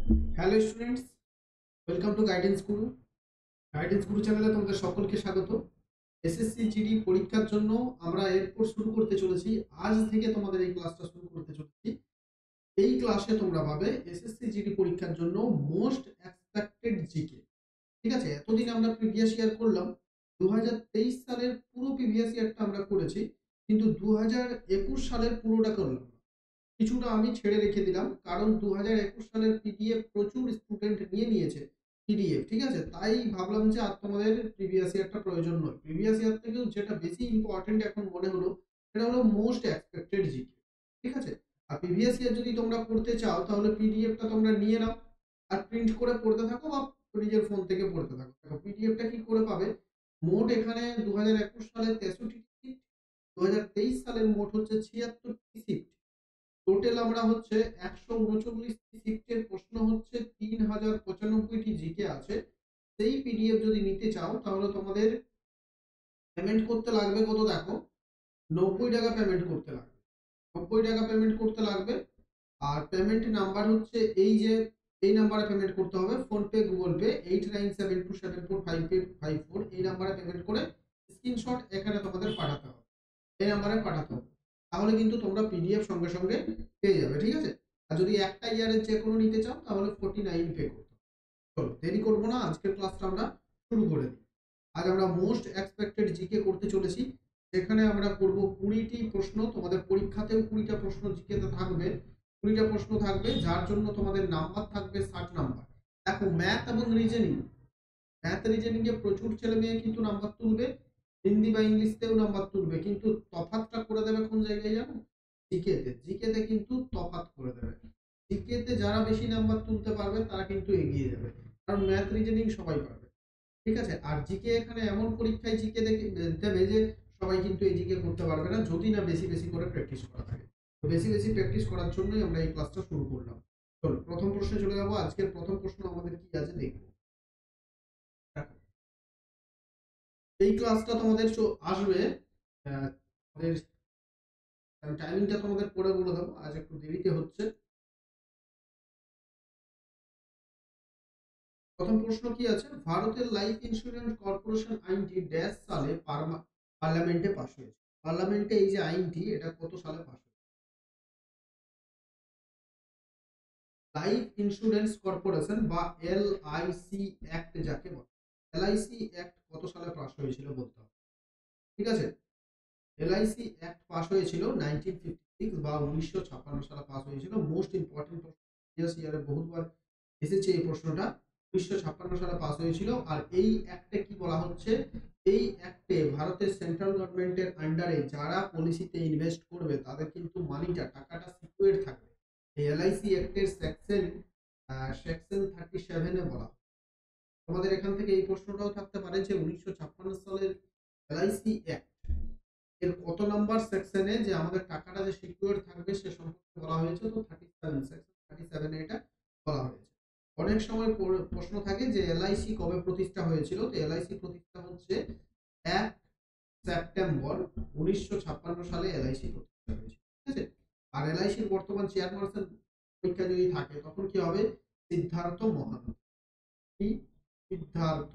Hello students, welcome to guidance গুরু চ্যানেলে তোমাদের সকলকে স্বাগত। এসএসসি জিডি পরীক্ষার জন্য আমরা এরপর শুরু করতে চলেছি। আজ থেকে তোমাদের এই ক্লাসটা শুরু করতে চলেছি। এই ক্লাসে তোমরা পাবে এসএসসি জিডি পরীক্ষার জন্য মোস্ট এক্সপেক্টেড জিকে। ঠিক আছে, এতদিন আমরা প্রিভিয়াস ইয়ার করলাম, 2023 সালের পুরো প্রিভিয়াস ইয়ারটা আমরা করেছি, কিন্তু 2021 সালের পুরোটা করলাম না। কিছুটা আমি ছেড়ে রেখে দিলাম, কারণ 2021 সালের পিডিএফ প্রচুর স্টুডেন্ট নিয়ে নিয়েছে পিডিএফ। ঠিক আছে, তাই ভাবলাম যে আর তোমাদের প্রিভিয়াস ইয়ারটা প্রয়োজন নয়। প্রিভিয়াস ইয়ার থেকেও যেটা বেশি ইম্পর্টেন্ট এখন মনে হলো, সেটা হলো মোস্ট এক্সপেক্টেড জিকে। ঠিক আছে, আর প্রিভিয়াস ইয়ার যদি তোমরা পড়তে চাও তাহলে পিডিএফটা তোমরা নিয়ে নাও আর প্রিন্ট করে পড়তে থাকো, বা নিজের ফোন থেকে পড়তে থাকো। দেখো পিডিএফটা কি করে পাবে। মোট এখানে 2021 সালে 63টি সিট, 2023 সালের মোট হচ্ছে 76টি সিট। টোটাল আমরা হচ্ছে 139টি শিফটের প্রশ্ন হচ্ছে 3095টি জিকে আছে। সেই পিডিএফ যদি নিতে চাও তাহলে তোমাদের পেমেন্ট করতে লাগবে কত দেখো, 90 টাকা পেমেন্ট করতে লাগবে। 90 টাকা পেমেন্ট করতে লাগবে। আর পেমেন্ট নাম্বার হচ্ছে এই নাম্বারে পেমেন্ট করতে হবে, ফোনপে গুগল পে 8972745854, এই নাম্বারে পেমেন্ট করে স্ক্রিনশট এখানে তোমাদের পাঠাতে হবে, এই নাম্বারে পাঠাতে হবে। তাহলে কিন্তু তোমরা পিডিএফ সঙ্গে সঙ্গে পেয়ে যাবে। ঠিক আছে, আর যদি একটা ইয়ারের যে কোনো নিতে চাও তাহলে 49 পে করতে হবে। চলো দেরি করবো না, আজকের ক্লাসটা আমরা শুরু করে দিই। আজ আমরা মোস্ট এক্সপেক্টেড জিকে করতে চলেছি, যেখানে আমরা করব 20টি প্রশ্ন। তোমাদের পরীক্ষাতেও 20টা প্রশ্ন জিকেতে থাকবে, 20টা প্রশ্ন থাকবে, যার জন্য তোমাদের নাম্বার থাকবে 60 নাম্বার। দেখো ম্যাথ এবং রিজনিং এ প্রচুর ছেলে মেয়ে কিন্তু নাম্বার তুলবে, হিন্দি বা ইংলিশতেও নাম্বার তুলবে, কিন্তু তফাৎটা করে দেবে কোন জায়গায় জানো, জিকেতে কিন্তু তফাৎ করে দেবে। জিকেতে যারা বেশি নাম্বার তুলতে পারবে তারা কিন্তু এগিয়ে যাবে, কারণ ম্যাথ রিজনিং সবাই পারবে। ঠিক আছে, আর জিকে এখানে এমন পরীক্ষায় জিকে দেবে যে সবাই কিন্তু এই জিকে করতে পারবে না, যদি না বেশি বেশি করে প্র্যাকটিস করা থাকে। তো বেশি বেশি প্র্যাকটিস করার জন্যই আমরা এই ক্লাসটা শুরু করলাম। চলো প্রথম প্রশ্নে চলে যাবো। আজকের প্রথম প্রশ্ন আমাদের কি আছে দেখবো। দেখো, এই ক্লাসটা তোমাদের আসবে, আমাদের টাইমিংটা তোমাদের পরে বলে দেবো, আজ একটু দেরিতে হচ্ছে। প্রথম প্রশ্ন কি আছে, ভারতের লাইফ ইন্স্যুরেন্স কর্পোরেশন আইনটি ড্যাশ সালে পার্লামেন্টে পাশ হয়েছে। পার্লামেন্টে এই যে আইনটি, এটা কত সালে পাশ হয়েছে? লাইফ ইন্স্যুরেন্স কর্পোরেশন বা এলআইসি অ্যাক্ট যাকে বলে, এলআইসি অ্যাক্ট কত সালে পাশ হয়েছিল বলতে হবে। ঠিক আছে, এলআইসি অ্যাক্ট পাস হয়েছিল 1956 বা 1956 সালে পাস হয়েছিল। মোস্ট ইম্পর্টেন্ট প্রশ্ন, প্রিভিয়াস ইয়ারে বহুবার এসেছে এই প্রশ্নটা। 1956 সালে পাস হয়েছিল। আর এই অ্যাক্টে কি বলা হচ্ছে, এই অ্যাক্টে ভারতের সেন্ট্রাল গভর্নমেন্টের আন্ডারে যারা পলিসিতে ইনভেস্ট করবে তাদের কিন্তু মানিটা, টাকাটা সিকিউর থাকবে। এই এলআইসি অ্যাক্টের সেকশন 37 এ বলা। তোমাদের এখান থেকে এই প্রশ্নটাও থাকতে পারে যে 1956 সালের এলআইসি অ্যাক্ট এর কত নাম্বার সেকশনে যে আমাদের টাকাটা যে সিকিউর থাকবে সে সম্পর্কে বলা হয়েছে। তো 37, সেকশন 37 এ এটা বলা হয়েছে। অনেক সময় প্রশ্ন থাকে যে এলআইসি কবে প্রতিষ্ঠা হয়েছিল। তো এলআইসি প্রতিষ্ঠা হচ্ছে 1 সেপ্টেম্বর 1956 সালে এলআইসি প্রতিষ্ঠা হয়েছে। ঠিক আছে, আর এলআইসির বর্তমান চেয়ারপারসন পরীক্ষা যদি থাকে তখন কি হবে, সিদ্ধার্থ মহান্ত। কি সিদ্ধার্থ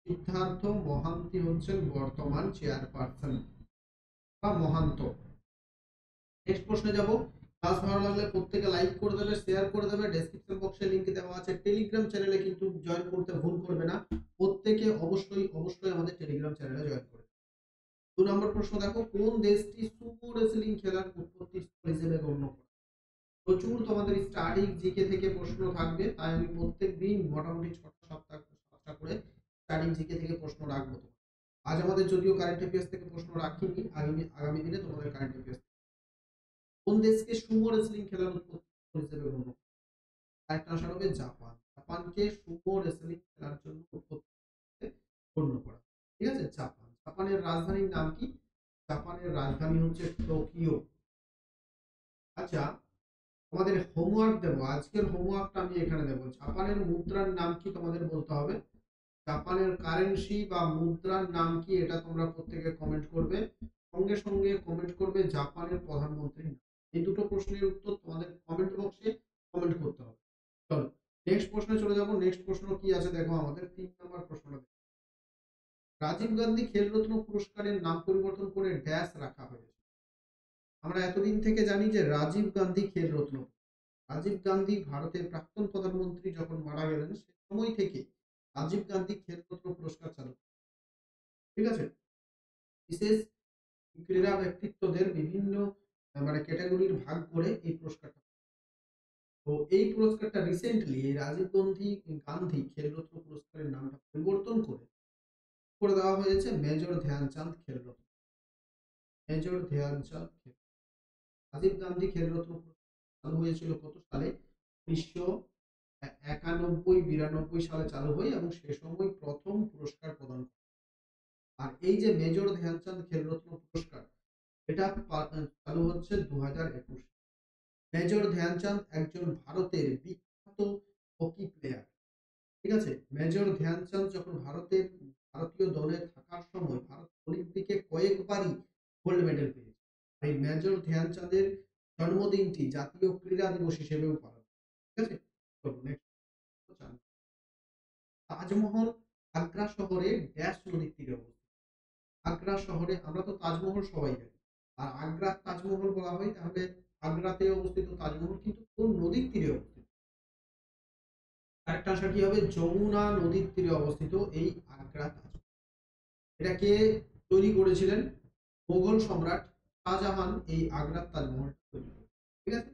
সিদ্ধার্থ মহান্তি হচ্ছেন বর্তমান চেয়ারপারসন বা মহান্ত। নেক্সট প্রশ্নে যাব। ক্লাস ভালো লাগলে প্রত্যেকে লাইক করে দেবে, শেয়ার করে দেবে। ডেসক্রিপশন বক্সে লিংক দেওয়া আছে। টেলিগ্রাম চ্যানেলে কিন্তু জয়েন করতে ভুল করবে না, প্রত্যেকে অবশ্যই অবশ্যই আমাদের টেলিগ্রাম চ্যানেলে জয়েন করবে। 2 নম্বর প্রশ্ন দেখো, কোন দেশটি সুমো রেসলিং খেলার উৎপত্তি স্থল হিসেবে গণ্য করে? প্রচুর তোমাদের স্টাডি জিকে থেকে প্রশ্ন থাকবে, তাই আমি প্রত্যেকদিন মোটামুটি 6টা 7টা করে স্টাডি জিকে থেকে প্রশ্ন রাখবো। আজ আমাদের যদিও কারেন্ট অ্যাফেয়ার্স থেকে প্রশ্ন রাখিনি, আগামী দিনে তোমাদের কারেন্ট অ্যাফেয়ার্স। কোন দেশকে সুমো রেসলিং খেলার উৎপত্তি হিসেবে গণ্য করা? একটা আনসার হবে জাপান। জাপানকে সুমো রেসলিং খেলার জন্য উৎপত্তি গণ্য করা। ঠিক আছে, জাপান। জাপানের রাজধানীর নাম কি? জাপানের রাজধানী হচ্ছে টোকিও। আচ্ছা, তোমাদের হোমওয়ার্ক দেবো, আজকের হোমওয়ার্কটা আমি এখানে দেবো। জাপানের মুদ্রার নাম কি তোমাদের বলতে হবে। জাপানের কারেন্সি বা মুদ্রার নাম কি, এটা তোমরা প্রত্যেকে কমেন্ট করবে। সঙ্গে সঙ্গে কমেন্ট করবে জাপানের প্রধানমন্ত্রীর নাম। এই দুটো প্রশ্নের উত্তর তোমাদের কমেন্ট বক্সে কমেন্ট করতে হবে। চলো নেক্সট প্রশ্নে চলে যাব। নেক্সট প্রশ্ন কি আছে দেখো, আমাদের 3 নম্বর প্রশ্নটা। রাজীব গান্ধী খেলরত্ন পুরস্কারের নাম পরিবর্তন করে ড্যাশ রাখা হয়েছে। আমরা এতদিন থেকে জানি যে রাজীব গান্ধী খেলরত্ন। রাজীব গান্ধী ভারতের প্রাক্তন প্রধানমন্ত্রী যখন মারা গেলেন সে সময় থেকে রাজীব গান্ধী খেলরত্ন পুরস্কার চালু, ঠিক আছে। বিশেষ ক্রীড়া ব্যক্তিত্বদের বিভিন্ন মানে ক্যাটাগরির ভাগ করে এই পুরস্কারটা। তো এই পুরস্কারটা রিসেন্টলি এই রাজীব গান্ধী খেলরত্ন পুরস্কারের নামটা পরিবর্তন করে দেওয়া হয়েছে মেজর ধ্যানচাঁদ খেলরত্ন। মেজর ধ্যানচাঁদ রাজীব গান্ধী খেলরত্ন চালু হয়েছিল কত সালে? 1991-92 সালে চালু হয় এবং সে সময় প্রথম পুরস্কার প্রদান করে। আর এই যে মেজর ধ্যানচাঁদ খেলরত্ন পুরস্কার এটা চালু হচ্ছে 2021। মেজর ধ্যানচাঁদ একজন ভারতের বিখ্যাত হকি প্লেয়ার, ঠিক আছে। মেজর ধ্যানচাঁদ যখন ভারতীয় দলে থাকার সময় ভারত অলিম্পিকে কয়েকবারই গোল্ড মেডেল পেয়েছে। এই মেজর ধ্যানচাঁদের জন্মদিনটি জাতীয় ক্রীড়া দিবস হিসেবেও পালন, ঠিক আছে। তাজমহল আগ্রা শহরে ড্যাশ নদীর তীরে অবস্থিত। আগ্রা শহরে আমরা তো তাজমহল সবাই জানি, আর আগ্রার তাজমহল বলা হয়, তাহলে আগ্রাতে অবস্থিত তাজমহল কিন্তু কোন নদীর তীরে অবস্থিত? আরেকটা আনসার কি হবে? যমুনা নদীর তীরে অবস্থিত এই আগ্রা তাজমহল। এটা কে তৈরি করেছিলেন? মোগল সম্রাট শাহজাহান এই আগ্রার তাজমহল তৈরি করেন, ঠিক আছে।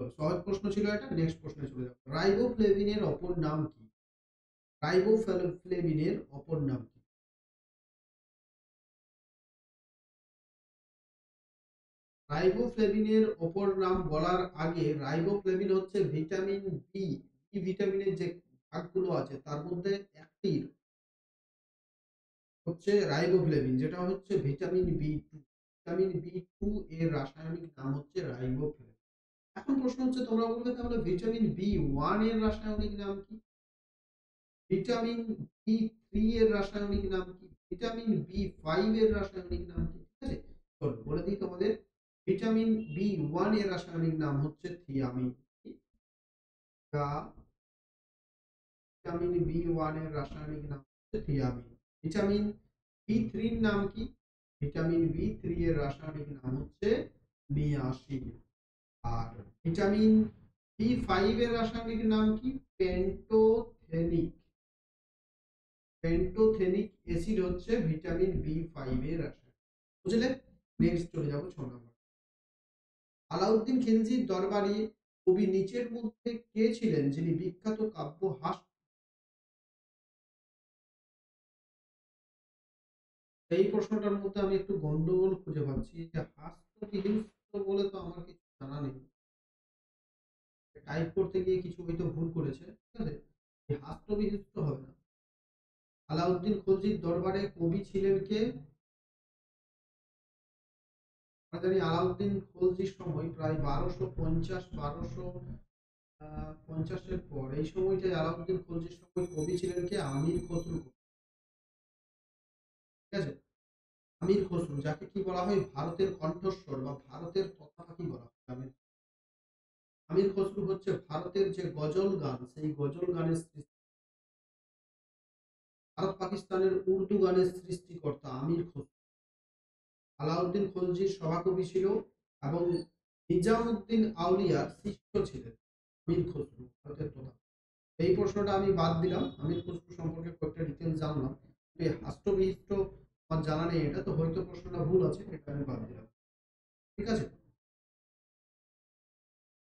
তো সহজ প্রশ্ন ছিল এটা। নেক্সট প্রশ্নে চলে যাব। রাইবোফ্লেভিনের অপর নাম কি? রাইবোফ্লেভিনের অপর নাম কি? রাইবোফ্লেভিনের অপর নাম বলার আগে, রাইবোফ্লেভিন হচ্ছে ভিটামিন বি। বি ভিটামিনের যে ভাগগুলো আছে তার মধ্যে একটি হচ্ছে রাইবোফ্লেভিন, যেটা হচ্ছে vitamin B two. Vitamin B two এর রাসায়নিক নাম হচ্ছে রাইবোফ্লেভিন। এখন প্রশ্ন হচ্ছে, তোমরা বলবে তাহলে ভিটামিন বি 1 এর রাসায়নিক নাম কি? ভিটামিন বি 3 এর রাসায়নিক নাম কি? ভিটামিন বি 5 এর রাসায়নিক নাম কি? ঠিক আছে, চলো বলে দিই তোমাদের। ভিটামিন বি 1 এর রাসায়নিক নাম হচ্ছে থিয়ামিন। ভিটামিন বি 1 এর রাসায়নিক নাম হচ্ছে থিয়ামিন। ভিটামিন বি 3 এর নাম কি? ভিটামিন বি 3 এর রাসায়নিক নাম হচ্ছে নিয়াসিন। আর ভিটামিন বি 5 এর রাসায়নিক নাম কি? পেন্টোথেনিক। পেন্টোথেনিক অ্যাসিড হচ্ছে ভিটামিন বি 5 এর রাসায়নিক, বুঝলে। নেক্সট চলে যাব 6 নম্বর। আলাউদ্দিন খিলজির দরবারে কবি নিচের মধ্যে কে ছিলেন যিনি বিখ্যাত কাব্য হাস? এই প্রশ্নটার মধ্যে আমি একটু গন্ডগোল খুঁজে পাচ্ছি যে হাস্যবিহিংস্ত বলে তো আমার কিছু জানা নেই। টাইপ করতে গিয়ে কিছু হয়তো ভুল করেছে, ঠিক আছে। এই হাস্যবিহিংস্ত হবে না। আলাউদ্দিন খলজির দরবারে কবি ছিলেন কে? আমরা জানি আলাউদ্দিন খলজির সময় প্রায় 1250 পর, এই সময়টাই আলাউদ্দিন খলজির সময় কবি ছিলেন কে? আমির খসরু, ঠিক আছে। আমির খসরু, যাকে কি বলা হয়? ভারতের কণ্ঠস্বর বা ভারতের তথাপাখি বলা হয়। আমির খসরু হচ্ছে ভারতের যে গজল গান, সেই গজল গানের ভারত পাকিস্তানের উর্দু গানের সৃষ্টিকর্তা আমির খসরু। আলাউদ্দিন খলজির সভাকবি ছিল এবং নিজামুদ্দিন আউলিয়ার শিষ্য ছিলেন আমির খসরু, ভারতের প্রধান। এই প্রশ্নটা আমি বাদ দিলাম। আমির খসরু সম্পর্কে কয়েকটা ডিটেলস জানলাম, এই হাস্যবিহিষ্ট আমার জানা নেই, এটা তো হয়তো প্রশ্নটা ভুল আছে, এটা আমি বাদ দিলাম, ঠিক আছে।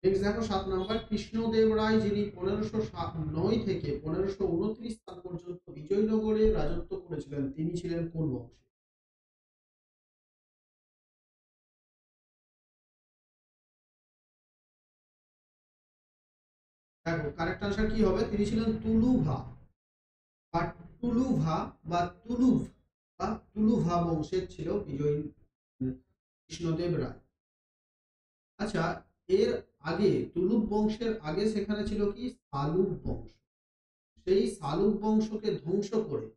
নেক্সট দেখো 7 নম্বর। কৃষ্ণদেব রায় যিনি 1509 থেকে 1529 সাল পর্যন্ত বিজয়নগরে রাজত্ব করেছিলেন তিনি ছিলেন কোন বংশে? দেখো কারেক্ট আনসার কি হবে? তিনি ছিলেন তুলুভা বা টুলুভা বা তুলুভা বংশের ছিল বিজয়ী কৃষ্ণদেব রায়। আচ্ছা, এর আগে তুলুভ বংশের আগে সেখানে ছিল কি? সালুভ বংশ। সেই সালুভ বংশকে ধ্বংস করে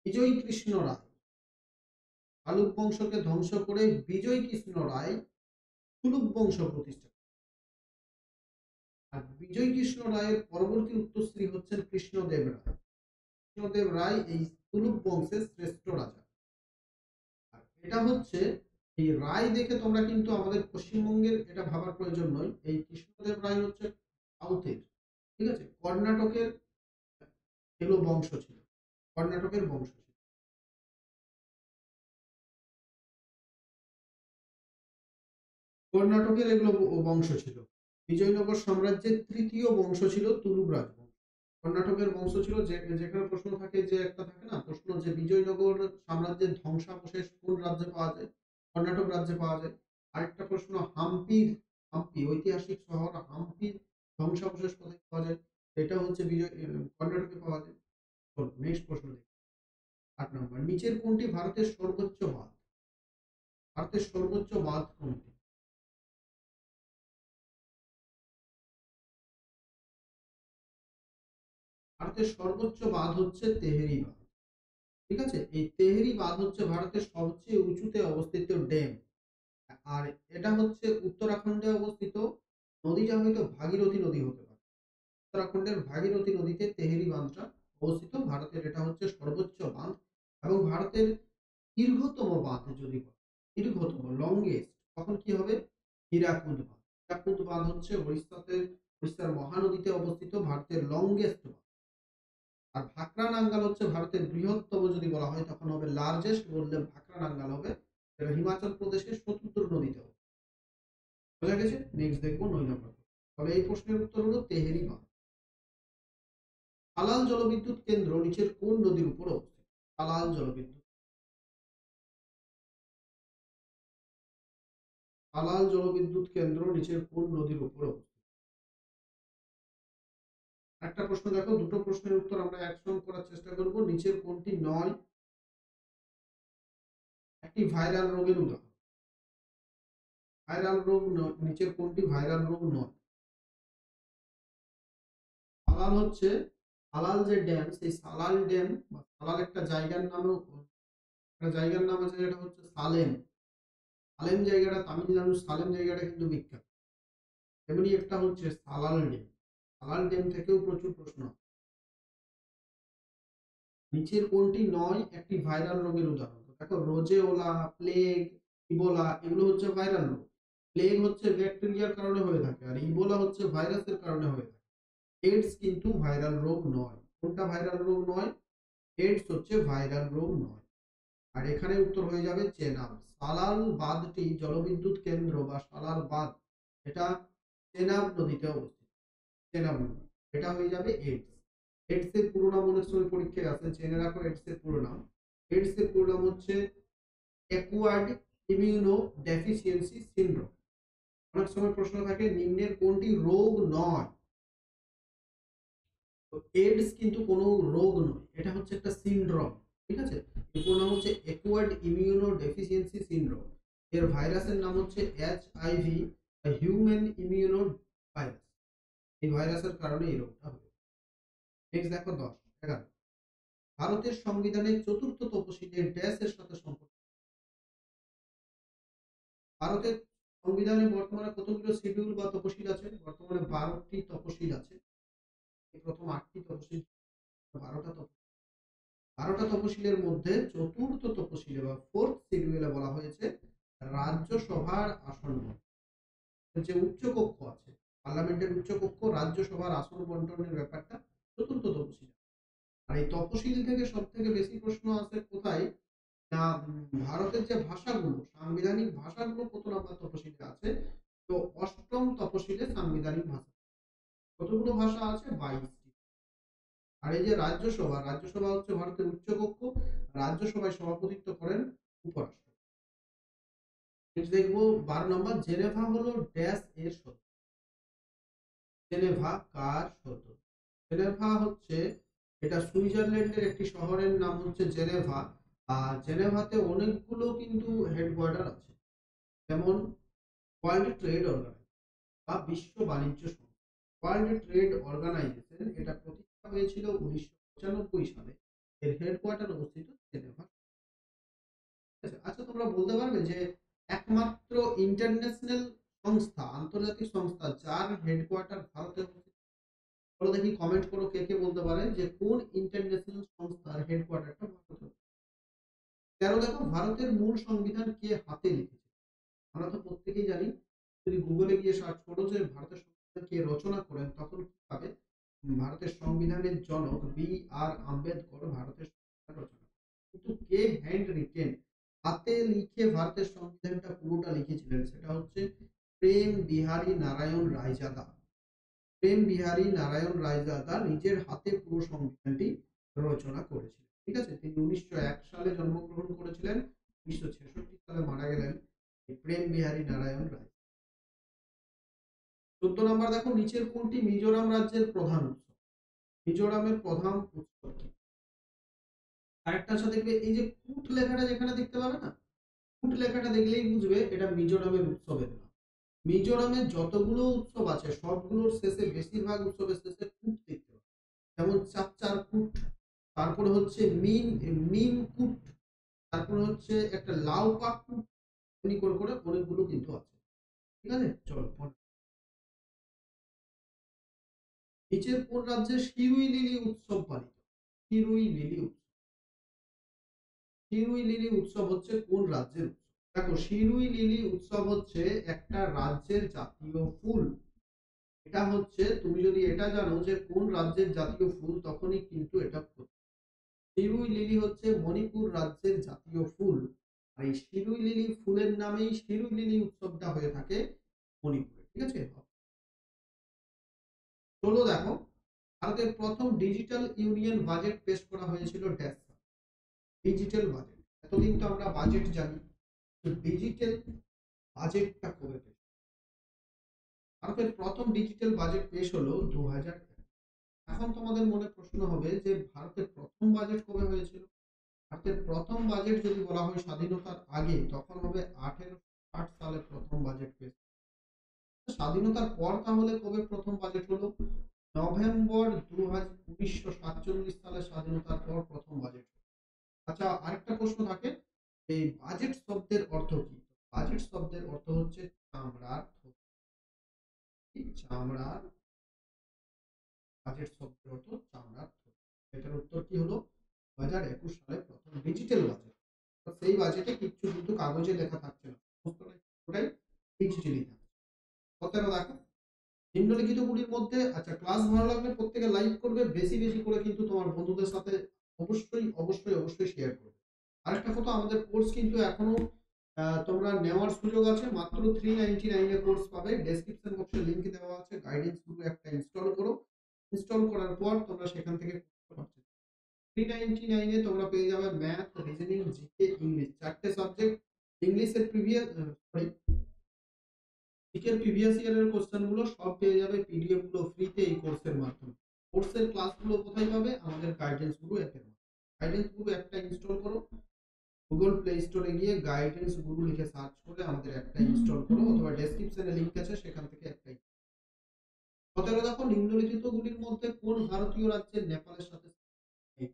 বিজয় কৃষ্ণ রায়, সালুভ বংশকে ধ্বংস করে বিজয় কৃষ্ণ রায় তুলুভ বংশ প্রতিষ্ঠা। আর বিজয় কৃষ্ণ রায়ের পরবর্তী উত্তরসূরি হচ্ছেন কৃষ্ণদেব রায়। কৃষ্ণদেব রায় এই তুলুক বংশের শ্রেষ্ঠ রাজা। আর এটা হচ্ছে এই রায় দেখে তোমরা কিন্তু আমাদের পশ্চিমবঙ্গের এটা ভাবার প্রয়োজন নয়, এই কৃষ্ণদেব রায় হচ্ছে সাউথের, ঠিক আছে, কর্ণাটকের এগুলো বংশ ছিল, কর্ণাটকের বংশ ছিল। কর্ণাটকের এগুলো বংশ ছিল। বিজয়নগর সাম্রাজ্যের তৃতীয় বংশ ছিল তুলুক রাজবংশ। কর্ণাটকের বংশ ছিল, যেখানে প্রশ্ন থাকে যে একটা থাকে না প্রশ্ন যে বিজয়নগর সাম্রাজ্যের ধ্বংসাবশেষ কোন রাজ্যে পাওয়া যায়, কর্ণাটক রাজ্যে পাওয়া যায়। আরেকটা প্রশ্ন হাম্পি ঐতিহাসিক শহর হাম্পির ধ্বংসাবশেষ কোথায় পাওয়া যায়, এটা হচ্ছে কর্ণাটকে পাওয়া যায়। নেক্সট প্রশ্ন দেখি, 8 নম্বর, নিচের কোনটি ভারতের সর্বোচ্চ বাঁধ? ভারতের সর্বোচ্চ বাঁধ কোনটি? ভারতের সর্বোচ্চ বাঁধ হচ্ছে তেহেরি বাঁধ। ঠিক আছে, এই তেহেরি বাঁধ হচ্ছে ভারতের সবচেয়ে উঁচুতে অবস্থিত ড্যাম। আর এটা হচ্ছে উত্তরাখণ্ডে অবস্থিত। নদীটা হয়তো ভাগীরথী নদী হতে পারে। উত্তরাখণ্ডের ভাগীরথী নদীতে তেহেরি বাঁধটা অবস্থিত। ভারতের এটা হচ্ছে সর্বোচ্চ বাঁধ এবং ভারতের দীর্ঘতম বাঁধ যদি বলে, দীর্ঘতম লংগেস্ট, তখন কি হবে? হীরাকুদ বাঁধ। হীরাকুদ বাঁধ হচ্ছে উড়িষ্যার মহানদীতে অবস্থিত ভারতের লংগেস্ট বাঁধ। আর ভাকরা নাঙ্গাল হচ্ছে ভারতের বৃহত্তম যদি বলা হয় তখন হবে লার্জেস্ট, বললে ভাকরা নাঙ্গাল হবে। এটা হিমাচল প্রদেশের শতদ্র নদীতে হবে। বোঝা গেছে? নেক্সট দেখবো 9 নম্বর। তাহলে এই প্রশ্নের উত্তর হলো তেহেরি বাঁধ। সালাল জলবিদ্যুৎ কেন্দ্র নিচের কোন নদীর উপর অবস্থিত? সালাল জলবিদ্যুৎ কেন্দ্র নিচের কোন নদীর উপর অবস্থিত? একটা প্রশ্ন দেখো, দুটো প্রশ্নের উত্তর আমরা একসঙ্গে করার চেষ্টা করব। নিচের কোনটি নয় একটি ভাইরাল রোগের উদাহরণ? ভাইরাল রোগ নিচের কোনটি ভাইরাল রোগ নয়? সালাল হচ্ছে, সালাল যে ড্যাম, সেই সালাল ড্যাম বা সালাল একটা জায়গার নামও, একটা জায়গার নাম আছে যেটা হচ্ছে সালেম। সালেম জায়গাটা, তামিলনাড়ুর সালেম জায়গাটা কিন্তু বিখ্যাত। এমনি একটা হচ্ছে সালাল ড্যাম। সালাল ড্যাম থেকেও প্রচুর প্রশ্ন। নিচের কোনটি নয় একটি ভাইরাল রোগের উদাহরণ? দেখো, রোজেওলা, প্লেগ, ইবোলা এগুলো হচ্ছে ভাইরাল রোগ। প্লেগ হচ্ছে ব্যাকটেরিয়ার কারণে হয়ে থাকে আর ইবোলা হচ্ছে ভাইরাসের কারণে হয়ে থাকে। এইডস কিন্তু ভাইরাল রোগ নয়। কোনটা ভাইরাল রোগ নয়? এইডস হচ্ছে ভাইরাল রোগ নয়। আর এখানে উত্তর হয়ে যাবে চেনাব। সালাল বাঁধটি জলবিদ্যুৎ কেন্দ্র বা সালাল বাঁধ, এটা চেনাব নদীতে অবস্থিত। চেনাব নদী, এটা হয়ে যাবে এইডস। এইডস এর পুরো নাম অনেক সময় পরীক্ষায় আসে, জেনে রাখো এইডস এর পুরো নাম। এইডস এর পুরো নাম হচ্ছে অ্যাকুয়ার্ড ইমিউনো ডেফিসিয়েন্সি সিনড্রোম। অনেক সময় প্রশ্ন থাকে নিম্নের কোনটি রোগ নয়? তো এইডস কিন্তু কোনো রোগ নয়, এটা হচ্ছে একটা সিনড্রোম। ঠিক আছে, এর পুরো নাম হচ্ছে অ্যাকুয়ার্ড ইমিউনো ডেফিসিয়েন্সি সিনড্রোম। এর ভাইরাসের নাম হচ্ছে এইচআইভি, হিউম্যান ইমিউনো ভাইরাস। এই ভাইরাসের কারণে এই রোগটা হবে। নেক্সট দেখো 10, 11, ভারতের সংবিধানের চতুর্থ তপশিলের ড্যাশের সাথে সম্পর্ক। ভারতের সংবিধানে বর্তমানে কতগুলো শিডিউল বা তপশিল আছে? বর্তমানে 12টি তপশিল আছে। প্রথম 8টি তপশিল, 12টা তপশিল। 12টা তপশিলের মধ্যে চতুর্থ তপশিলে বা ফোর্থ শিডিউলে বলা হয়েছে রাজ্যসভার আসন যে উচ্চকক্ষ আছে, পার্লামেন্টের উচ্চকক্ষ, রাজ্যসভার আসন বন্টনের ব্যাপারটা চতুর্থ তপশিল। আর এই তপশিল থেকে সব থেকে বেশি প্রশ্ন আসে কোথায়? না, ভারতের যে ভাষাগুলো, সাংবিধানিক ভাষাগুলো কত নম্বর তপশিলে আছে? তো অষ্টম তপশিলে সাংবিধানিক ভাষা। কতগুলো ভাষা আছে? 22টি। আর এই যে রাজ্যসভা, রাজ্যসভা হচ্ছে ভারতের উচ্চকক্ষ। রাজ্যসভায় সভাপতিত্ব করেন উপরাষ্ট্রপতি। দেখবো 12 নম্বর, জেনেভা হলো ড্যাশ এর সদর। জেনেভা কার সদর? জেনেভা হচ্ছে, এটা সুইজারল্যান্ডের একটি শহরের নাম হচ্ছে জেনেভা। আর জেনেভাতে অনেকগুলো কিন্তু হেডকোয়ার্টার আছে, যেমন ওয়ার্ল্ড ট্রেড অর্গানাইজেশন বা বিশ্ব বাণিজ্য সংস্থা। ওয়ার্ল্ড ট্রেড অর্গানাইজেশন এটা প্রতিষ্ঠা হয়েছিল 1995 সালে। এর হেডকোয়ার্টার অবস্থিত জেনেভা। আচ্ছা, তোমরা বলতে পারবে যে একমাত্র ইন্টারন্যাশনাল সংস্থা, আন্তর্জাতিক সংস্থা যার হেডকোয়ার্টার ভারতে অবস্থিত? বলো দেখি, কমেন্ট করো কে কে বলতে পারে যে কোন ইন্টারন্যাশনাল সংস্থার হেডকোয়ার্টারটা ভারতে। 13 দেখো, ভারতের মূল সংবিধান কে হাতে লিখেছে? আমরা তো প্রত্যেকেই জানি, যদি গুগলে গিয়ে সার্চ করো যে ভারতের সংবিধান কে রচনা করেন, তখন কি পাবে? ভারতের সংবিধানের জনক B.R. আম্বেদকর ভারতের সংবিধান রচনা করেন। কিন্তু কে হ্যান্ড রিটেন, হাতে লিখে ভারতের সংবিধানটা পুরোটা লিখেছিলেন, সেটা হচ্ছে প্রেম বিহারী নারায়ণ রায়জাদা। প্রেম বিহারী নারায়ণ রায়জাদা নিজের হাতে পুরো সংবিধানটি রচনা করেছিলেন। ঠিক আছে, তিনি 1901 সালে জন্মগ্রহণ করেছিলেন, 1966 সালে মারা গেলেন প্রেম বিহারী নারায়ণ রায়। 14 নম্বর দেখো, নিচের কোনটি মিজোরাম রাজ্যের প্রধান উৎসব? মিজোরামের প্রধান উৎসব কি? আরেকটা আছে দেখবে, এই যে কুট লেখাটা যেখানে দেখতে পাবে না, কুট লেখাটা দেখলেই বুঝবে এটা মিজোরামের উৎসবের নাম। মিজোরামের যতগুলো উৎসব আছে সবগুলোর শেষে, বেশিরভাগ উৎসবের শেষে কুট দেখতে পাবে। যেমন চাপচার কুট, তারপরে হচ্ছে মিন মিন কুট, তারপরে হচ্ছে একটা লাউ পাক কুট, এমনি করে করে অনেকগুলো কিন্তু আছে। ঠিক আছে, চলো নিচের কোন রাজ্যে শিরুই লিলি উৎসব পালিত? শিরুই লিলি উৎসব, শিরুই লিলি উৎসব হচ্ছে কোন রাজ্যের উৎসব? দেখো, শিরুই লিলি উৎসব হচ্ছে একটা রাজ্যের জাতীয় ফুল। এটা হচ্ছে, তুমি যদি এটা জানো যে কোন রাজ্যের জাতীয় ফুল, তখনই কিন্তু এটা শিরুই লিলি হচ্ছে মণিপুর রাজ্যের জাতীয় ফুল। আর এই শিরুই লিলি ফুলের নামেই শিরুই লিলি উৎসবটা হয়ে থাকে মণিপুরে। ঠিক আছে, চলো দেখো, ভারতের প্রথম ডিজিটাল ইউনিয়ন বাজেট পেশ করা হয়েছিল ড্যাশ। ডিজিটাল বাজেট, এতদিন তো আমরা বাজেট জানি, ডিজিটাল বাজেটটা কবে পেশ? ভারতের প্রথম ডিজিটাল বাজেট পেশ হলো 2000। এখন তোমাদের মনে প্রশ্ন হবে যে ভারতের প্রথম বাজেট কবে হয়েছিল? ভারতের প্রথম বাজেট যদি বলা হয় স্বাধীনতার আগে, তখন হবে 1860 সালে প্রথম বাজেট পেশ। স্বাধীনতার পর তাহলে কবে প্রথম বাজেট হলো? নভেম্বর 1947 সালে স্বাধীনতার পর প্রথম বাজেট। আচ্ছা, আরেকটা প্রশ্ন থাকে, এই বাজেট শব্দের অর্থ কি? বাজেট শব্দের অর্থ হচ্ছে চামড়ার থলি। চামড়ার, বাজেট শব্দের অর্থ চামড়ার থলি। এটার উত্তর কি হলো? 2021 সালে প্রথম ডিজিটাল বাজেট। সেই বাজেটে কিচ্ছু কিন্তু কাগজে লেখা থাকছে না, ওটাই ডিজিটালি থাকছে। 17 দেখো, নিম্নলিখিত গুলির মধ্যে, আচ্ছা ক্লাস ভালো লাগলে প্রত্যেকে লাইক করবে, বেশি বেশি করে কিন্তু তোমার বন্ধুদের সাথে অবশ্যই অবশ্যই অবশ্যই শেয়ার করবে। আরেকটা কথা, আমাদের কোর্স কিন্তু এখনো তোমরা নেওয়ার সুযোগ আছে, মাত্র 399 এ কোর্স পাবে। ডেসক্রিপশন বক্সে লিংক দেওয়া আছে, গাইডেন্স গুলো একটা ইনস্টল করো। ইনস্টল করার পর তোমরা সেখান থেকে 399 এ তোমরা পেয়ে যাবে ম্যাথ, রিজনিং, জিকে, ইংলিশ, চারটে সাবজেক্ট। ইংলিশের প্রিভিয়াস জিকের প্রিভিয়াস ইয়ারের কোশ্চেন গুলো সব পেয়ে যাবে, পিডিএফ গুলো ফ্রিতে এই কোর্সের মাধ্যমে। কোর্সের ক্লাসগুলো কোথায় পাবে? আমাদের গাইডেন্স গুলো অ্যাপের মাধ্যমে। গাইডেন্স গুলো একটা ইনস্টল করো, গুগল প্লে স্টোরে গিয়ে গাইডেন্স গুরু লিখে সার্চ করে আমাদের একটা ইনস্টল করো, অথবা ডেসক্রিপশনে লিংক আছে সেখান থেকে একটা। 17 দেখো, নিম্নলিখিত গুলির মধ্যে কোন ভারতীয় রাজ্যের নেপালের সাথে নেই?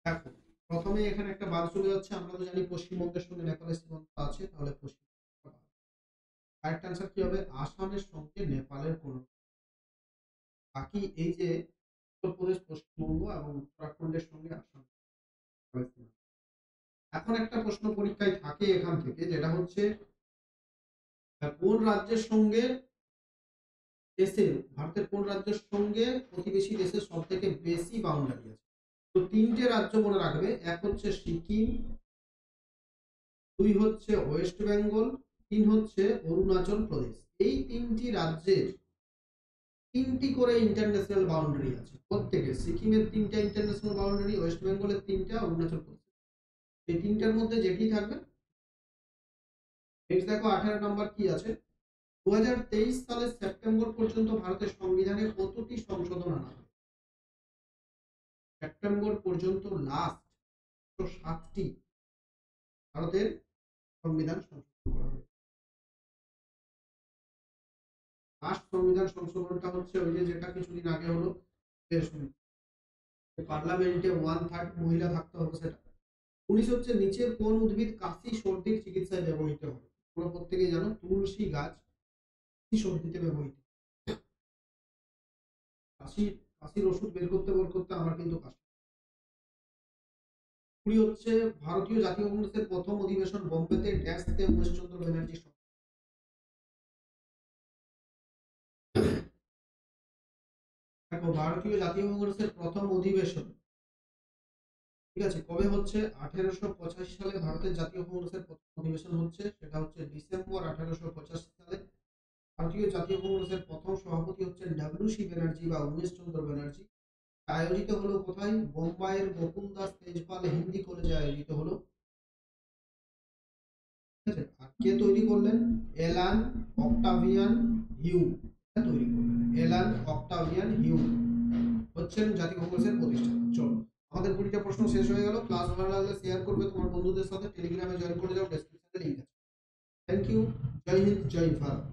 দেখো, প্রথমে এখানে একটা বাদ চলে যাচ্ছে, আমরা তো জানি পশ্চিমবঙ্গের সঙ্গে নেপালের সীমান্ত আছে, তাহলে পশ্চিমবঙ্গ। কারেক্ট অ্যান্সার কি হবে? আসামের সঙ্গে নেপালের কোন, বাকি এই যে উত্তরপ্রদেশ, পশ্চিমবঙ্গ এবং উত্তরাখণ্ডের সঙ্গে আসাম। এখন একটা প্রশ্ন পরীক্ষায় থাকে এখান থেকে, যেটা হচ্ছে কোন রাজ্যের সঙ্গে দেশের, ভারতের কোন রাজ্যের সঙ্গে প্রতিবেশী দেশের সব থেকে বেশি বাউন্ডারি আছে? তো তিনটে রাজ্য মনে রাখবে, এক হচ্ছে সিকিম, দুই হচ্ছে ওয়েস্ট বেঙ্গল, তিন হচ্ছে অরুণাচল প্রদেশ। এই তিনটি রাজ্যের তিনটি করে ইন্টারন্যাশনাল বাউন্ডারি আছে প্রত্যেকে। সিকিমের তিনটা ইন্টারন্যাশনাল বাউন্ডারি, ওয়েস্ট বেঙ্গলের তিনটা, অরুণাচল প্রদেশ, এই তিনটার মধ্যে যেটি থাকবে। নেক্সট দেখো, 18 নম্বর কি আছে? 2023 সালের সেপ্টেম্বর পর্যন্ত ভারতের সংবিধানে কতটি সংশোধন আনা হয়? সেপ্টেম্বর পর্যন্ত লাস্ট 7টি ভারতের সংবিধান সংশোধন করা হয়। লাস্ট সংবিধান সংশোধনটা হচ্ছে ওই যে যেটা কিছুদিন আগে হলো, পার্লামেন্টে 1/3 মহিলা থাকতে হবে, সেটা 19 হচ্ছে নিচের কোন উদ্ভিদ কাশি সর্দির চিকিৎসায় ব্যবহৃত হয়? তোমরা প্রত্যেকেই জানো তুলসী গাছ কাশি সর্দিতে ব্যবহৃত। কাশি কাশির ওষুধ বের করতে আমার কিন্তু কাশি। 20 হচ্ছে ভারতীয় জাতীয় কংগ্রেসের প্রথম অধিবেশন বোম্বেতে ড্যাশতে উমেশচন্দ্র ব্যানার্জি। দেখো ভারতীয় জাতীয় কংগ্রেসের প্রথম অধিবেশন, ঠিক আছে, কবে হচ্ছে? 1885 সালে ভারতের জাতীয় কংগ্রেসের প্রথম অধিবেশন হচ্ছে, সেটা হচ্ছে ডিসেম্বর 1885 সালে। ভারতীয় জাতীয় কংগ্রেসের প্রথম সভাপতি হচ্ছে ডব্লিউ.সি. ব্যানার্জি বা উমেশ চন্দ্র ব্যানার্জি। আয়োজিত হলো কোথায়? বোম্বাইয়ের গোকুলদাস তেজপাল হিন্দি কলেজে আয়োজিত হলো। ঠিক আছে, আর কে তৈরি করলেন? এলান অক্টাভিয়ান হিউম তৈরি করলেন। এলান অক্টাভিয়ান হিউম হচ্ছেন জাতীয় কংগ্রেসের প্রতিষ্ঠাতা। চলো, আমাদের 20টা প্রশ্ন শেষ হয়ে গেল। ক্লাস ভালো লাগলে শেয়ার করবে তোমার বন্ধুদের সাথে, টেলিগ্রামে জয়েন করে যাও, ডেসক্রিপশনে লিংক আছে। Thank you. জয় হিন্দ, জয় ভারত।